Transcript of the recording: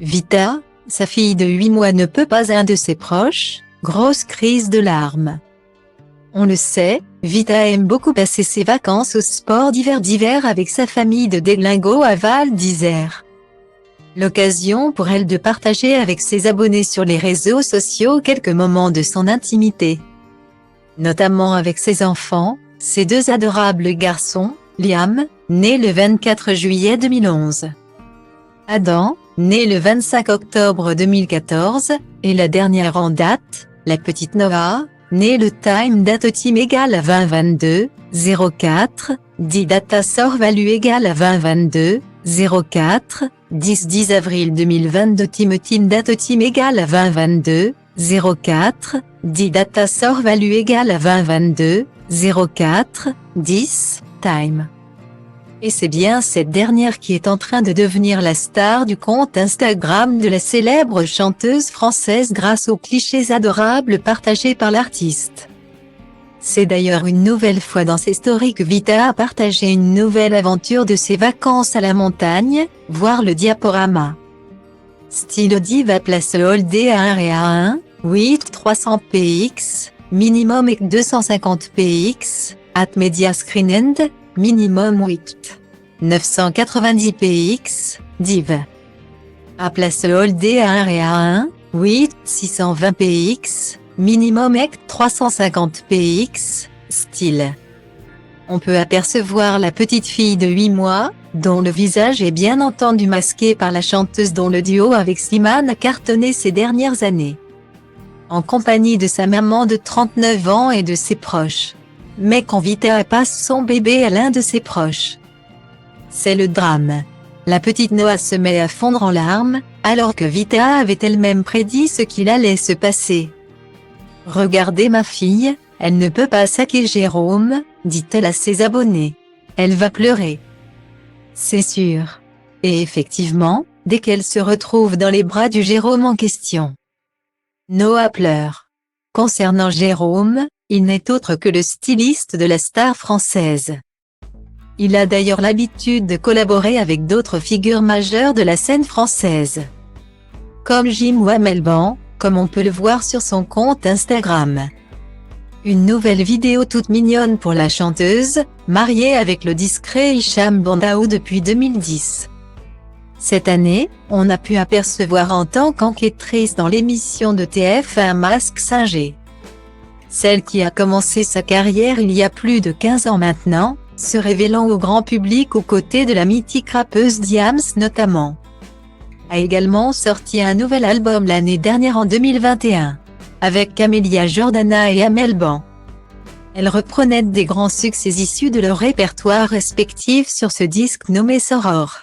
Vita, sa fille de 8 mois ne peut pas un de ses proches, grosse crise de larmes. On le sait, Vita aime beaucoup passer ses vacances au sport d'hiver avec sa famille de Deglingo à Val d'Isère. L'occasion pour elle de partager avec ses abonnés sur les réseaux sociaux quelques moments de son intimité. Notamment avec ses enfants, ses deux adorables garçons, Liam, né le 24 juillet 2011. Adam, né le 25 octobre 2014, et la dernière en date, la petite Noah, née le time date team égale à 2022, 04, 10 data sort value égale à 2022, 04, 10 avril 2022 team date team égale à 2022, 04, 10 data sort value égale à 2022, 04, 10, time. Et c'est bien cette dernière qui est en train de devenir la star du compte Instagram de la célèbre chanteuse française grâce aux clichés adorables partagés par l'artiste. C'est d'ailleurs une nouvelle fois dans ses stories que Vita a partagé une nouvelle aventure de ses vacances à la montagne, voir le diaporama. Style diva place Holdé à 1 et à 1, 8 300 px, minimum et 250 px, at media screen end, minimum 8. 990 px, div. À place Holdé à 1 et à 1, 8 620 px, minimum ec 350 px, style. On peut apercevoir la petite fille de 8 mois, dont le visage est bien entendu masqué par la chanteuse dont le duo avec Slimane a cartonné ces dernières années. En compagnie de sa maman de 39 ans et de ses proches. Mais quand Vita passe son bébé à l'un de ses proches, c'est le drame. La petite Noah se met à fondre en larmes, alors que Vita avait elle-même prédit ce qu'il allait se passer. « Regardez ma fille, elle ne peut pas saquer Jérôme, dit-elle à ses abonnés. Elle va pleurer. C'est sûr. » Et effectivement, dès qu'elle se retrouve dans les bras du Jérôme en question, Noah pleure. Concernant Jérôme, il n'est autre que le styliste de la star française. Il a d'ailleurs l'habitude de collaborer avec d'autres figures majeures de la scène française. Comme Jim ou Amel Ban, comme on peut le voir sur son compte Instagram. Une nouvelle vidéo toute mignonne pour la chanteuse, mariée avec le discret Hicham Bandao depuis 2010. Cette année, on a pu apercevoir en tant qu'enquêtrice dans l'émission de TF1 Mask Singer. Celle qui a commencé sa carrière il y a plus de 15 ans maintenant, se révélant au grand public aux côtés de la mythique rappeuse Diams notamment. A également sorti un nouvel album l'année dernière en 2021, avec Camélia Jordana et Amel Ban. Elle reprenait des grands succès issus de leur répertoire respectif sur ce disque nommé Soror.